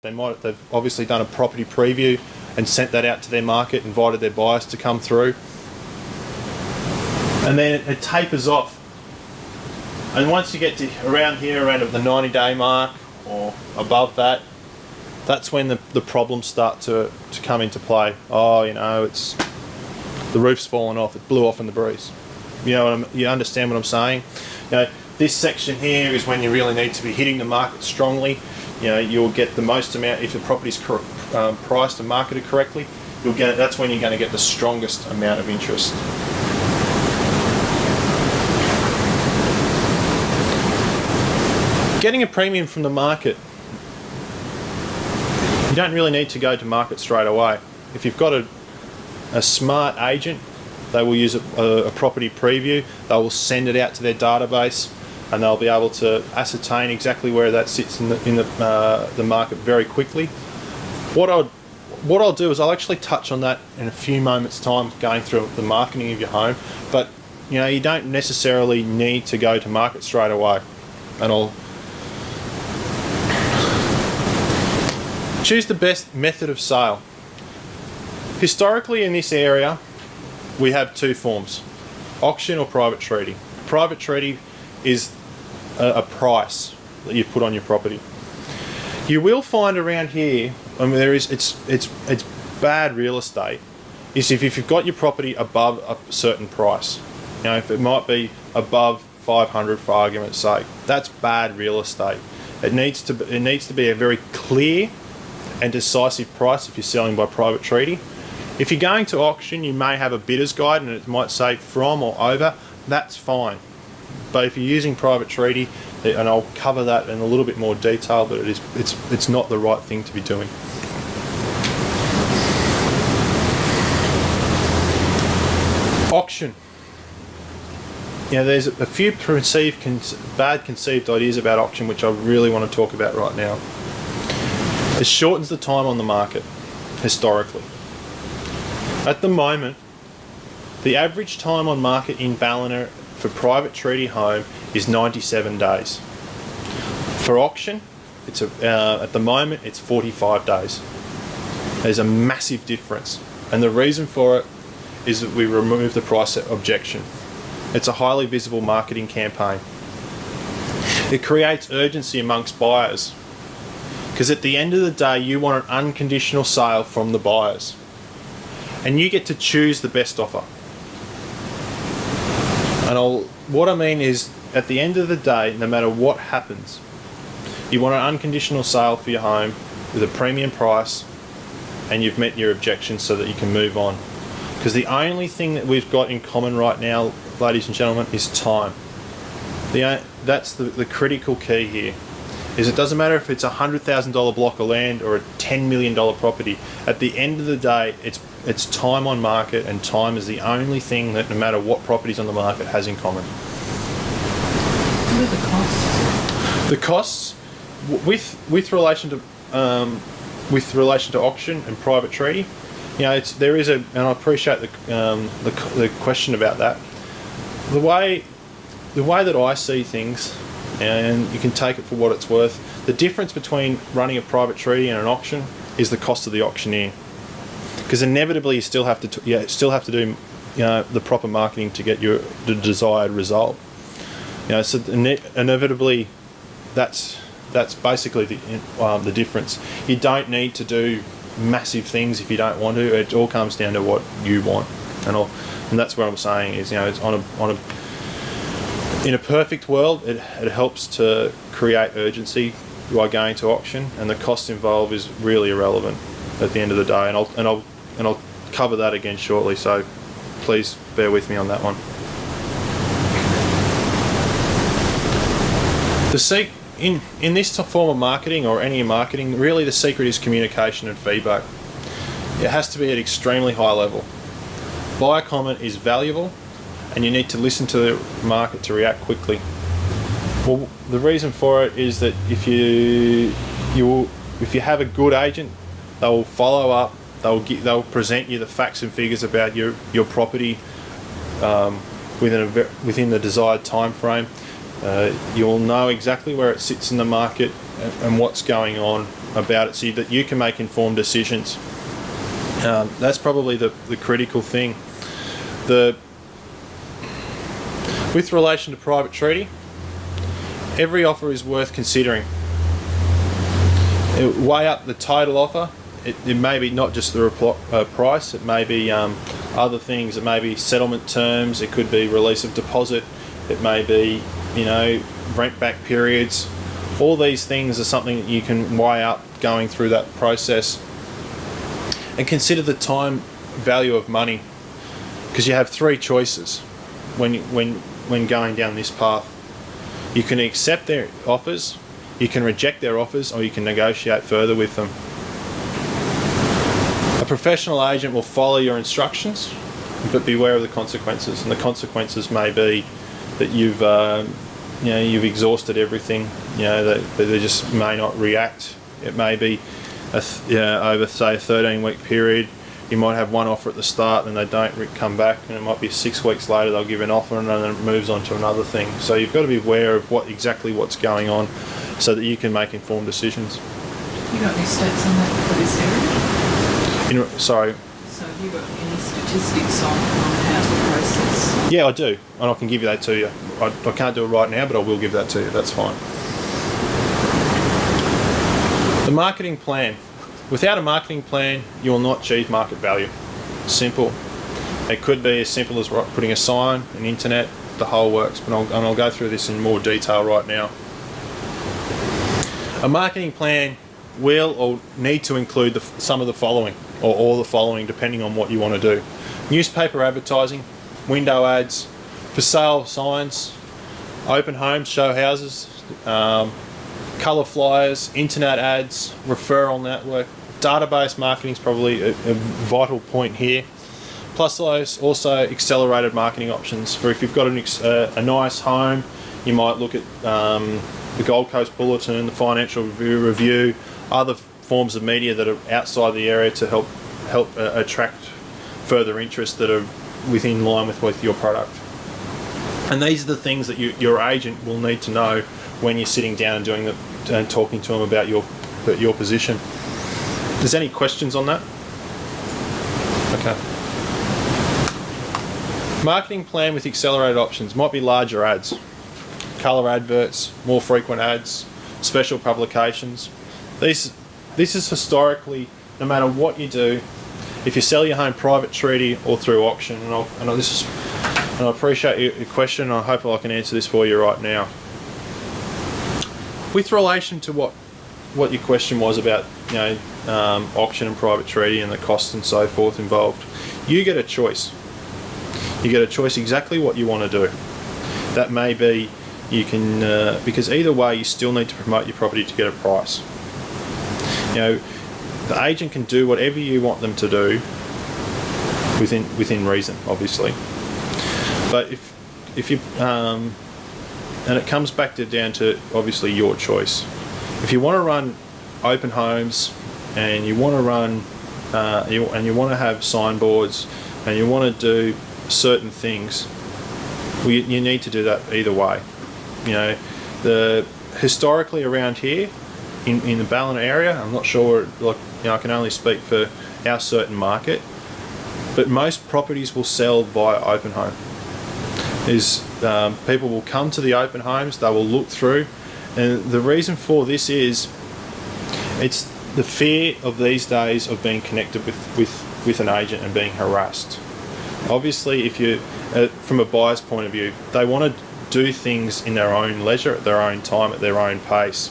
They've obviously done a property preview and sent that out to their market, invited their buyers to come through. And then it tapers off. And once you get to around here, around the 90-day mark or above that, that's when the problems start to come into play. Oh, you know, it's the roof's fallen off, it blew off in the breeze. You know, you understand what I'm saying? You know, this section here is when you really need to be hitting the market strongly. You know, you'll get the most amount if the property's priced and marketed correctly. That's when you're going to get the strongest amount of interest. Getting a premium from the market, you don't really need to go to market straight away. If you've got a smart agent, they will use a property preview, they will send it out to their database, and they'll be able to ascertain exactly where that sits in the market very quickly. What I'll do is I'll actually touch on that in a few moments' time, going through the marketing of your home. But you know, you don't necessarily need to go to market straight away. And I'll choose the best method of sale. Historically, in this area, we have two forms: auction or private treaty. Private treaty is a price that you put on your property. You will find around here, I mean, it's bad real estate, is if you've got your property above a certain price. You know, if it might be above 500 for argument's sake, that's bad real estate. It needs to be a very clear and decisive price if you're selling by private treaty. If you're going to auction, you may have a bidder's guide and it might say from or over. That's fine. But if you're using private treaty, and I'll cover that in a little bit more detail, but it's not the right thing to be doing. Auction. You know, there's a few bad conceived ideas about auction which I really want to talk about right now. It shortens the time on the market, historically. At the moment, the average time on market in Ballina for private treaty home is 97 days. For auction, at the moment it's 45 days. There's a massive difference, and the reason for it is that we remove the price objection. It's a highly visible marketing campaign. It creates urgency amongst buyers, because at the end of the day you want an unconditional sale from the buyers, and you get to choose the best offer. And what I mean is, at the end of the day, no matter what happens, you want an unconditional sale for your home with a premium price, and you've met your objections so that you can move on. Because the only thing that we've got in common right now, ladies and gentlemen, is time. That's the critical key here. Is it doesn't matter if it's a $100,000 block of land or a $10 million property. At the end of the day, it's time on market, and time is the only thing that, no matter what property's on the market, has in common. What are the costs? The costs, with relation to auction and private treaty, you know, and I appreciate the question about that. The way that I see things, and you can take it for what it's worth, the difference between running a private treaty and an auction is the cost of the auctioneer. Because inevitably you still have to do, you know, the proper marketing to get the desired result. You know, so inevitably that's basically the difference. You don't need to do massive things if you don't want to. It all comes down to what you want, and that's what I'm saying is, you know, it's in a perfect world, it helps to create urgency by going to auction, and the cost involved is really irrelevant at the end of the day. And I'll cover that again shortly. So please bear with me on that one. In this form of marketing, or any marketing, really the secret is communication and feedback. It has to be at extremely high level. Buyer comment is valuable, and you need to listen to the market to react quickly. Well, the reason for it is that if you have a good agent, they will follow up. They'll present you the facts and figures about your property within the desired time frame. You'll know exactly where it sits in the market and what's going on about it so that you can make informed decisions. That's probably the critical thing. With relation to private treaty, every offer is worth considering. Weigh up the total offer. It may be not just the price, it may be other things. It may be settlement terms, it could be release of deposit, it may be, rent back periods. All these things are something that you can weigh up going through that process. And consider the time value of money, because you have three choices when going down this path. You can accept their offers, you can reject their offers, or you can negotiate further with them. A professional agent will follow your instructions, but beware of the consequences. And the consequences may be that you've exhausted everything. That they just may not react. It may be over, say, a 13-week period. You might have one offer at the start and they don't come back, and it might be 6 weeks later they'll give an offer and then it moves on to another thing. So you've got to be aware of what's going on so that you can make informed decisions. You got any stats on that for this area? Sorry? So have you got any statistics on how to process? Yeah, I do, and I can give you that to you. I can't do it right now, but I will give that to you. That's fine. The marketing plan. Without a marketing plan, you will not achieve market value. Simple. It could be as simple as putting a sign, an internet, the whole works, but I'll go through this in more detail right now. A marketing plan will or need to include some of the following, or all the following, depending on what you want to do. Newspaper advertising, window ads, for sale signs, open homes, show houses, colour flyers, internet ads, referral network. Database marketing is probably a vital point here. Plus those also accelerated marketing options. For if you've got a nice home, you might look at the Gold Coast Bulletin, the Financial Review, other forms of media that are outside the area to help attract further interest that are within line with your product. And these are the things that your agent will need to know when you're sitting down and talking to them about your position. There's any questions on that? Okay. Marketing plan with accelerated options might be larger ads, colour adverts, more frequent ads, special publications. This is historically, no matter what you do, if you sell your home private treaty or through auction, and I appreciate your question, and I hope I can answer this for you right now. With relation to what your question was about, auction and private treaty and the costs and so forth involved, you get a choice. You get a choice exactly what you want to do. That may be you can because either way you still need to promote your property to get a price. The agent can do whatever you want them to do within reason, obviously. But if you and it comes back down to obviously your choice. If you want to run open homes and you want to run and you want to have signboards and you want to do certain things, well, you need to do that either way. Historically around here in the Ballina area, I'm not sure, I can only speak for our certain market, but most properties will sell via open home. People will come to the open homes, they will look through, and the reason for this is it's the fear of these days of being connected with an agent and being harassed. Obviously, if you from a buyer's point of view, they want to do things in their own leisure, at their own time, at their own pace.